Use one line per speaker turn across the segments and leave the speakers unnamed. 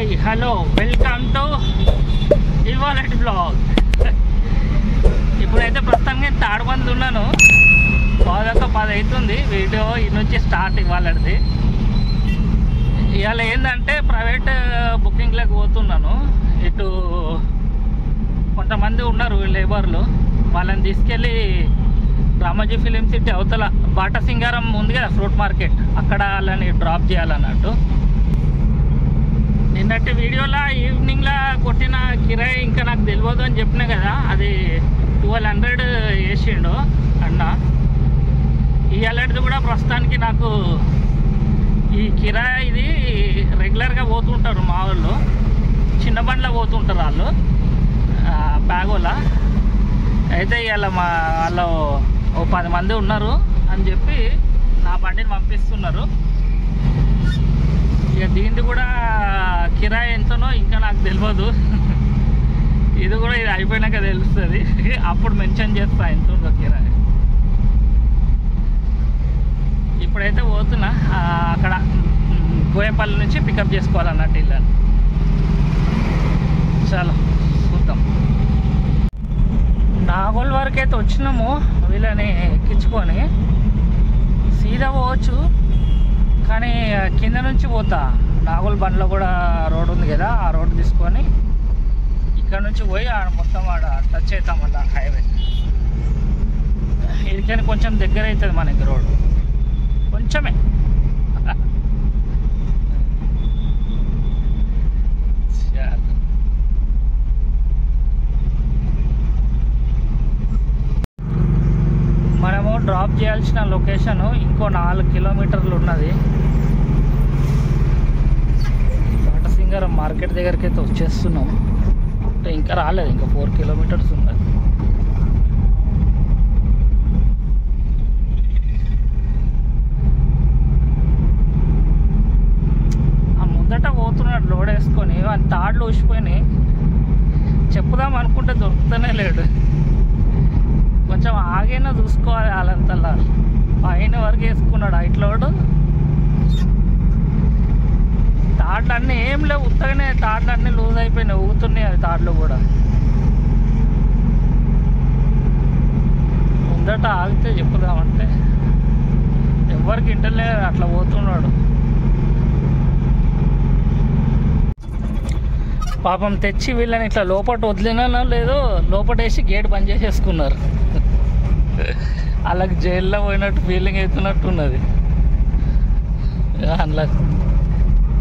Hi hello welcome to ఇవాళటి blog. ఇప్పుడైతే ప్రస్తుతానికి తాడుబంది ఉన్నాను. 10 అవుతుంది. వీడియో ఇది నుంచి స్టార్ట్ ఇవ్వాలది. ఇవాళ ఏంటంటే ప్రైవేట్ బుకింగ్లకు పోతున్నాను. ఇటు కొంతమంది ఉన్నారు లేబర్లు, వాళ్ళని తీసుకెళ్ళి రామోజీ ఫిలిం సిటీ అవతల బాటా సింగారం ఉంది కదా ఫ్రూట్ మార్కెట్, అక్కడ వాళ్ళని డ్రాప్ చేయాలన్నట్టు. నిన్నటి వీడియోలో ఈవినింగ్లో కొట్టిన కిరాయి ఇంకా నాకు తెలియదు అని చెప్పినా కదా, అది 1200 వేసిండు అన్న. ఈ అలర్ట్ది కూడా ప్రస్తుతానికి నాకు ఈ కిరాయి ఇది రెగ్యులర్గా పోతుంటారు మా వాళ్ళు, చిన్న బండ్లో పోతుంటారు వాళ్ళు బ్యాగోలా. అయితే ఇవాళ మా వాళ్ళు 10 మంది ఉన్నారు అని చెప్పి నా బండిని పంపిస్తున్నారు. ఇక దీనిది కూడా కిరాయి ఎంతనో ఇంకా నాకు తెలియదు. ఇది కూడా ఇది అయిపోయినాక తెలుస్తుంది, అప్పుడు మెన్షన్ చేస్తా ఎంత ఉందో కిరాయి. ఇప్పుడైతే పోతున్నా, అక్కడ బోయపల్లి నుంచి పికప్ చేసుకోవాలన్నట్టు ఇల్లు. చాలా చూద్దాం. నాగోల్ వరకు అయితే వచ్చినాము. వీళ్ళని ఎక్కించుకొని సీదా పోవచ్చు, కానీ కింద నుంచి పోతా. నాగోల్ బండ్లో కూడా రోడ్ ఉంది కదా, ఆ రోడ్ తీసుకొని ఇక్కడ నుంచి పోయి మొత్తం ఆడ టచ్ అవుతాం మళ్ళీ హైవే. ఇదికని కొంచెం దగ్గర అవుతుంది మనకి రోడ్, కొంచెమే. మనము డ్రాప్ చేయాల్సిన లొకేషన్ ఇంకో 4 కిలోమీటర్లు ఉన్నది. బాటా సింగారం మార్కెట్ దగ్గరికి అయితే వచ్చేస్తున్నాము. అంటే ఇంకా రాలేదు, ఇంకా 4 కిలోమీటర్స్ ఉన్నది. ఆ ముందట పోతున్నాడు లోడ్ వేసుకొని, అని తాడులు ఊసిపోయినాయి. చెప్పుదాం అనుకుంటే దొరుకుతూనే లేడు. కొంచెం ఆగైనా చూసుకోవాలి. వాళ్ళంతలా పైన వరకు వేసుకున్నాడు హైట్ లోడు. తాడ్లు అన్నీ ఏం లేవు, ఉత్తగానే తాడ్లు అన్నీ లూజ్ అయిపోయినాయి, ఊగుతున్నాయి అవి తాడ్లు కూడా. ముందట ఆగితే చెప్పుదామంటే ఎవరికి ఇంటలే, అట్లా పోతున్నాడు. పాపం తెచ్చి వీళ్ళని ఇట్లా లోపల వదిలినా లేదో, లోపల వేసి గేట్ బంద్ చేసేసుకున్నారు. వాళ్ళకి జైల్లో పోయినట్టు ఫీలింగ్ అవుతున్నట్టున్నది. అందులో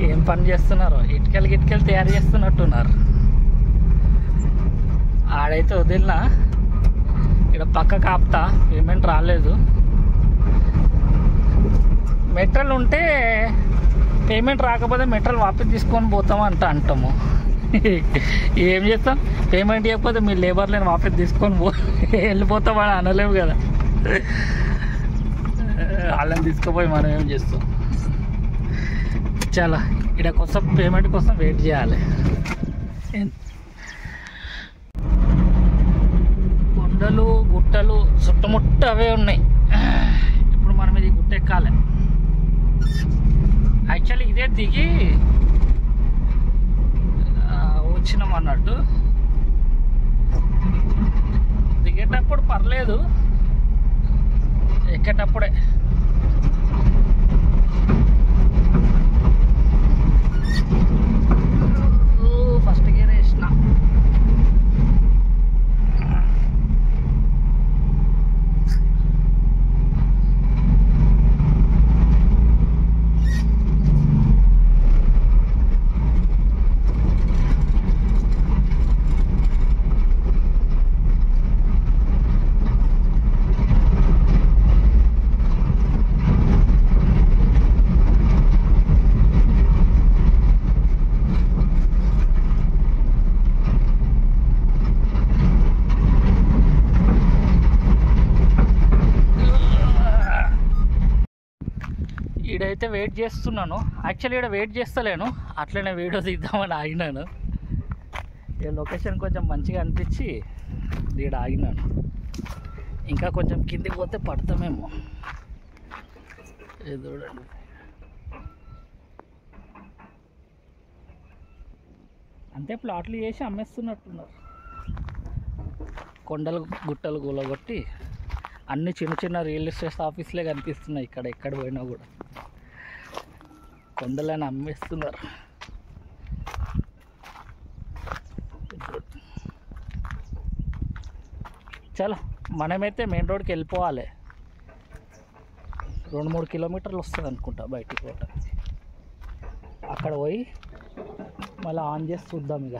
ఏం పని చేస్తున్నారో, ఇటుకలు తయారు చేస్తున్నట్టున్నారు. ఆడైతే వదిలినా, ఇక్కడ పక్క కాపుతా, పేమెంట్ రాలేదు. మెటీరియల్ ఉంటే పేమెంట్ రాకపోతే మెటీరియల్ వాపస్ తీసుకొని పోతాం అంటాము. ఏం చేస్తాం, పేమెంట్ ఇవ్వకపోతే మీ లేబర్లను వాపస్ తీసుకొని వెళ్ళిపోతామని అనలేము కదా. వాళ్ళని తీసుకుపోయి మనం ఏం చేస్తాం. చాలా ఇక్కడ కోసం పేమెంట్ కోసం వెయిట్ చేయాలి. కొండలు గుట్టలు చుట్టుముట్టు అవే ఉన్నాయి. ఇప్పుడు మనం ఇది గుట్ట ఎక్కాలి. యాక్చువల్లీ ఇదే దిగి వచ్చినాం అన్నట్టు. దిగేటప్పుడు పర్లేదు, ఎక్కేటప్పుడే ఫస్ట్ గేర్ వేసిన. ఈడైతే వెయిట్ చేస్తున్నాను. యాక్చువల్లీ ఇక్కడ వెయిట్ చేస్తలేను, అట్లనే వీడియో తీద్దామని ఆగినాను. ఈ లొకేషన్ కొంచెం మంచిగా అనిపించి ఈడ ఆగినాను. ఇంకా కొంచెం కిందికి పోతే పడతామేమో. ఇది చూడండి, అంతే ప్లాట్లు చేసి అమ్మేస్తున్నట్టున్నారు. కొండలు గుట్టలు కూలగొట్టి అన్ని చిన్న చిన్న రియల్ ఎస్టేట్ ఆఫీసులే కనిపిస్తున్నాయి ఇక్కడ. ఎక్కడ పోయినా కూడా కొండలని అమ్మేస్తున్నారు. చలో మనమైతే మెయిన్ రోడ్కి వెళ్ళిపోవాలి. 2-3 కిలోమీటర్లు వస్తుంది అనుకుంటా బయటికి పోట. అక్కడ పోయి మళ్ళీ ఆన్ చేసి చూద్దాం ఇక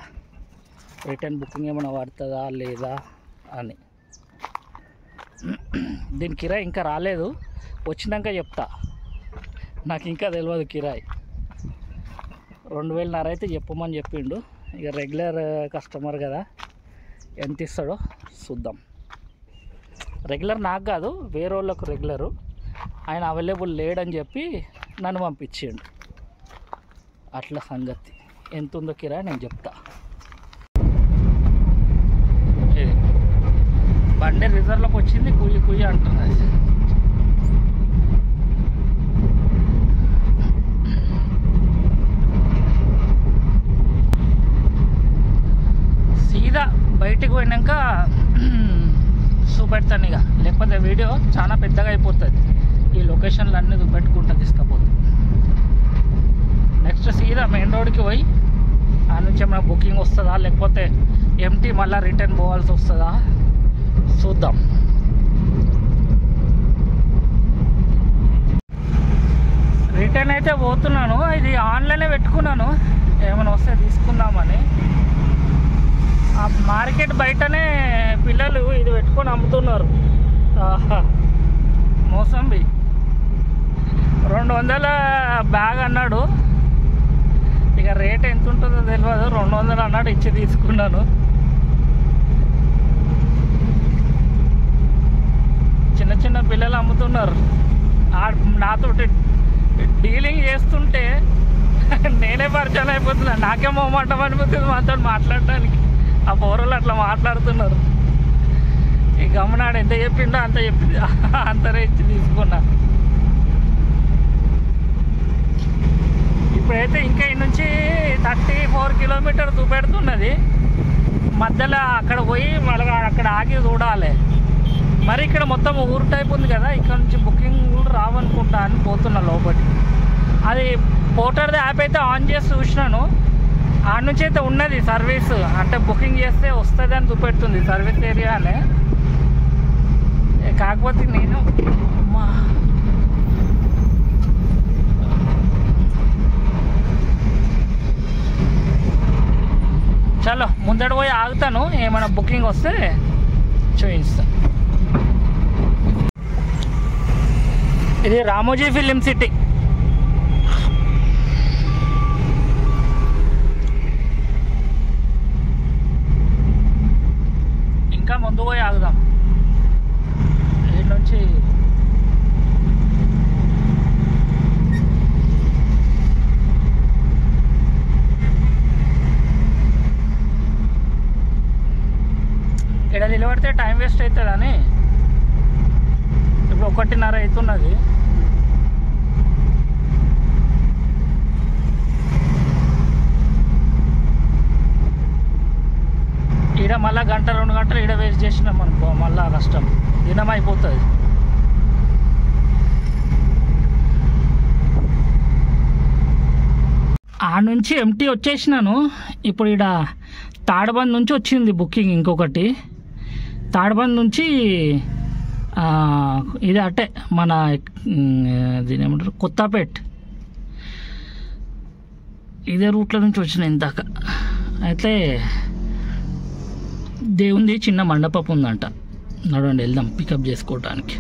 రిటర్న్ బుకింగ్ ఏమైనా పడుతుందా లేదా అని. దీని కిరాయి ఇంకా రాలేదు, వచ్చినాక చెప్తా. నాకు ఇంకా తెలియదు కిరాయి. 2,500 అయితే చెప్పమని చెప్పిండు. ఇక రెగ్యులర్ కస్టమర్ కదా, ఎంత ఇస్తాడో చూద్దాం. రెగ్యులర్ నాకు కాదు, వేరే వాళ్ళకు రెగ్యులరు. ఆయన అవైలబుల్ లేడని చెప్పి నన్ను పంపించిండు. అట్లా సంగతి. ఎంత ఉందో కిరాయి నేను చెప్తా. బండి రిజర్వ్లోకి వచ్చింది, కుయ్యి కుయ్యి అంటున్నది. సీదా బయటికి పోయినాక చూపెడతాను ఇక, లేకపోతే వీడియో చాలా పెద్దగా అయిపోతుంది. ఈ లొకేషన్లు అన్నీ చూపెట్టుకుంటా తీసుకపోతుంది. నెక్స్ట్ సీదా మెయిన్ రోడ్కి పోయి ఆ నుంచి ఏమైనా బుకింగ్ వస్తుందా లేకపోతే ఎంటీ మళ్ళీ రిటర్న్ పోవాల్సి వస్తుందా చూద్దాం. రిటర్న్ అయితే పోతున్నాను. ఇది ఆన్లైనే పెట్టుకున్నాను, ఏమైనా వస్తే తీసుకుందామని. ఆ మార్కెట్ బయటనే పిల్లలు ఇది పెట్టుకొని అమ్ముతున్నారు. మోసంబి 200 బ్యాగ్ అన్నాడు. ఇక రేట్ ఎంత ఉంటుందో తెలియదు, 200 అన్నాడు, ఇచ్చి తీసుకున్నాను. చిన్న చిన్న పిల్లలు అమ్ముతున్నారు. నాతో డీలింగ్ చేస్తుంటే నేనే పరిచయం అయిపోతున్నా. నాకే మొహమాటం అనిపిస్తుంది మాతో మాట్లాడడానికి. ఆ పౌరులు అట్లా మాట్లాడుతున్నారు. ఈ గమనాడు ఎంత చెప్పిండో అంత చెప్పింది, అంతరే ఇచ్చి తీసుకున్నా. ఇప్పుడైతే ఇంకా ఈ నుంచి 34 కిలోమీటర్ చూపెడుతున్నది. మధ్యలో అక్కడ పోయి మళ్ళీ అక్కడ ఆగి చూడాలి. మరి ఇక్కడ మొత్తం ఊరు టైప్ ఉంది కదా, ఇక్కడ నుంచి బుకింగ్ కూడా రావనుకుంటా అని పోతున్నా లోపలికి. అది పోర్టర్ది యాప్ అయితే ఆన్ చేసి చూసినాను. ఆ నుంచి అయితే ఉన్నది సర్వీస్, అంటే బుకింగ్ చేస్తే వస్తుంది అని చూపెడుతుంది సర్వీస్ ఏరియా అని. కాకపోతే నేను చలో ముందడ పోయి ఆగుతాను, ఏమైనా బుకింగ్ వస్తే చూపిస్తాను. ఇది రామోజీ ఫిలిం సిటీ. ఇంకా ముందు పోయి ఆగుదాం. ఈ నుంచి ఇక్కడ నిలబడితే టైం వేస్ట్ అవుతుందని ఇప్పుడు 1:30 అవుతున్నది. ఈడ మళ్ళీ 1-2 గంటలు ఈడ వేస్ట్ చేసినాం అనుకో, మళ్ళీ కష్టం, దినం అయిపోతుంది. ఆ నుంచి ఎంటీ వచ్చేసినాను. ఇప్పుడు ఈడ తాడబంద్ నుంచి వచ్చింది బుకింగ్ ఇంకొకటి. తాడబంద్ నుంచి ఇది అటే మన దీని ఏమంటారు కొత్తపేట్, ఇదే రూట్లో నుంచి వచ్చిన ఇందాక. అయితే దేవుంది చిన్న మండపం ఉందంట, నడవండి వెళ్దాం పికప్ చేసుకోవటానికి.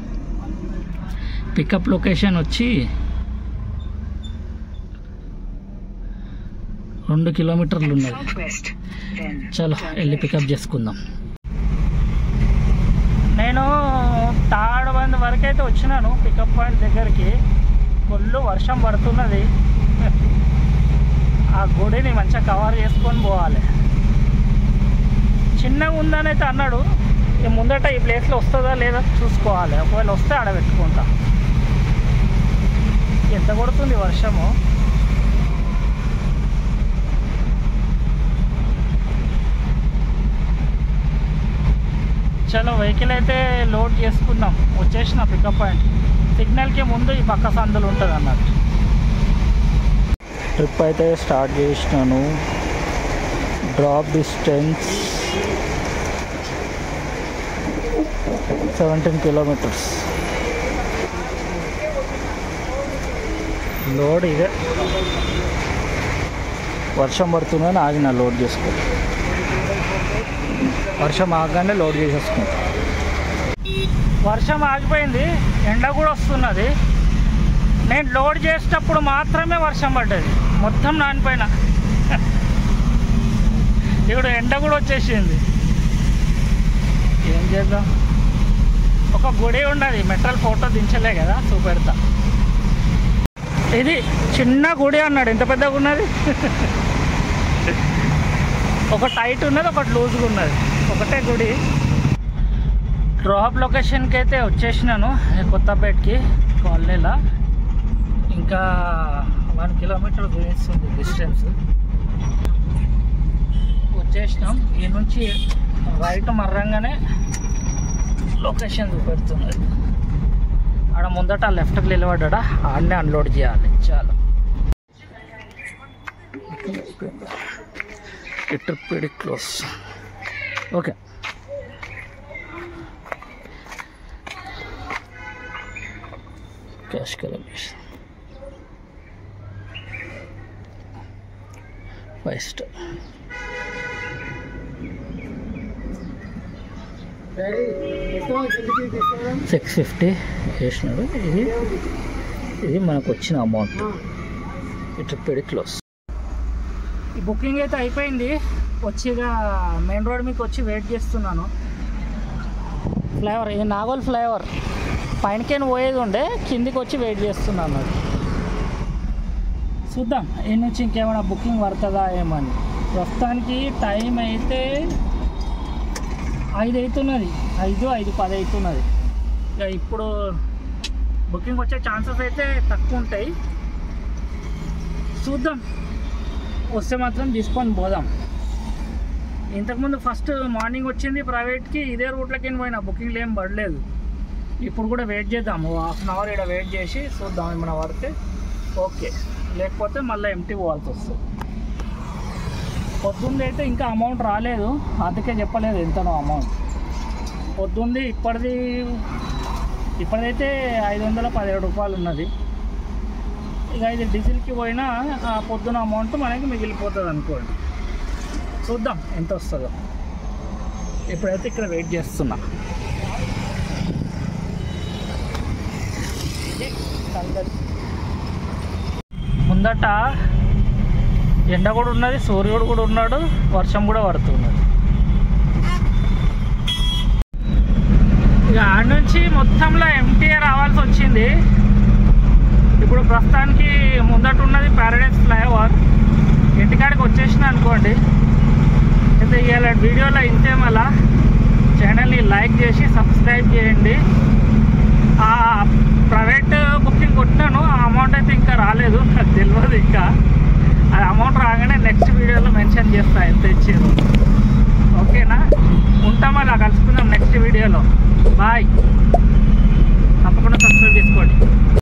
పికప్ లొకేషన్ వచ్చి 2 కిలోమీటర్లు ఉన్నది. చలో వెళ్ళి పికప్ చేసుకుందాం. నేను తాడబంద్ వరకు అయితే వచ్చినాను పికప్ పాయింట్ దగ్గరికి. ఫుల్ వర్షం పడుతున్నది. ఆ గుడిని మంచిగా కవర్ చేసుకొని పోవాలి. చిన్నగా ఉందని అయితే అన్నాడు. ఇక ముందట ఈ ప్లేస్లో వస్తుందా లేదా చూసుకోవాలి. ఒకవేళ వస్తే ఆడ పెట్టుకుంటా. ఎంత కొడుతుంది వర్షము. చలో వెహికల్ అయితే లోడ్ చేసుకున్నాం, వచ్చేసిన పికప్ పాయింట్. సిగ్నల్కి ముందు ఈ పక్క సందులు ఉంటుంది అన్నట్టు. ట్రిప్ అయితే స్టార్ట్ చేసినాను. Drop distance 17 kilometres. లోడ్ ఇదే, వర్షం పడుతుందని ఆగిన లోడ్ చేసుకో. వర్షం ఆగగానే లోడ్ చేసేసుకుంటాం. వర్షం ఆగిపోయింది, ఎండ కూడా వస్తున్నది. నేను లోడ్ చేసేటప్పుడు మాత్రమే వర్షం పడ్డది, మొత్తం నానిపోయిన. ఇప్పుడు ఎండ కూడా వచ్చేసింది. ఏం చేద్దాం. ఒక గుడి ఉన్నది, మెటల్ ఫోటో దించలే కదా, చూపెడతా. ఇది చిన్న గుడి అన్నాడు, ఎంత పెద్దగా ఉన్నది. ఒక టైట్ ఉన్నది, ఒకటి లూజ్గా ఉన్నది, ఒకటే గుడి. డ్రాప్ లొకేషన్కి అయితే వచ్చేసినాను, కొత్తపేటకి కాలనీలో. ఇంకా 1 కిలోమీటర్ చూపిస్తుంది డిస్టెన్స్. వచ్చేసినాం. ఈ నుంచి రైట్ మర్రంగానే లొకేషన్ చూపెడుతున్నది. ఆడ ముందట లెఫ్ట్కి నిలబడ్డా, ఆడనే అన్లోడ్ చేయాలి. చాలా trip very close. Okay, cash collection 5 star. $650 వేసినాడు. ఇది మనకు వచ్చిన అమౌంట్. ఈ ట్రిప్ వెరీ క్లోజ్. ఈ బుకింగ్ అయితే అయిపోయింది. వచ్చిగా మెయిన్ రోడ్ మీకు వచ్చి వెయిట్ చేస్తున్నాను. ఫ్లైఓవర్, ఇది నాగోల్ ఫ్లైఓవర్. పైనకేను పోయేది ఉండే, కిందికి వచ్చి వెయిట్ చేస్తున్నాను. చూద్దాం ఈ నుంచి ఇంకేమైనా బుకింగ్ పడుతుందా ఏమని. ప్రస్తుతానికి టైం అయితే 5 అవుతున్నది, 5:10 అవుతున్నది. ఇక ఇప్పుడు బుకింగ్ వచ్చే ఛాన్సెస్ అయితే తక్కువ ఉంటాయి. చూద్దాం, వస్తే మాత్రం తీసుకొని పోదాం. ఇంతకుముందు ఫస్ట్ మార్నింగ్ వచ్చింది ప్రైవేట్కి, ఇదే రూట్లకి పోయినా, బుకింగ్లు ఏం పడలేదు. ఇప్పుడు కూడా వెయిట్ చేద్దాము, 1/2 అవర్ ఇక్కడ వెయిట్ చేసి చూద్దాం. ఏమైనా పడితే ఓకే, లేకపోతే మళ్ళీ ఎంటీ పోవాల్సి వస్తుంది. పొద్దుంది అయితే ఇంకా అమౌంట్ రాలేదు, అందుకే చెప్పలేదు ఎంతనో అమౌంట్. పొద్దుంది ఇప్పటిదైతే $517 ఉన్నది. ఇక ఇది డీజిల్కి పోయినా ఆ పొద్దున అమౌంట్ మనకి మిగిలిపోతుంది అనుకోండి. చూద్దాం ఎంత వస్తుందో. ఇప్పుడైతే ఇక్కడ వెయిట్ చేస్తున్నా. ముందట ఎండ కూడా ఉన్నది, సూర్యుడు కూడా ఉన్నాడు, వర్షం కూడా పడుతున్నది. ఇక ఆడ నుంచి మొత్తంలో ఎంటీఏ రావాల్సి వచ్చింది. ఇప్పుడు ప్రస్తుతానికి ముందట ఉన్నది ప్యారడైజ్ ఫ్లైఓవర్. ఇంటికాడికి వచ్చేసిన అనుకోండి. అయితే ఇవాళ వీడియోలో ఇంతే. మళ్ళా ఛానల్ని లైక్ చేసి సబ్స్క్రైబ్ చేయండి. ప్రైవేట్ బుకింగ్ కొట్టినాను, ఆ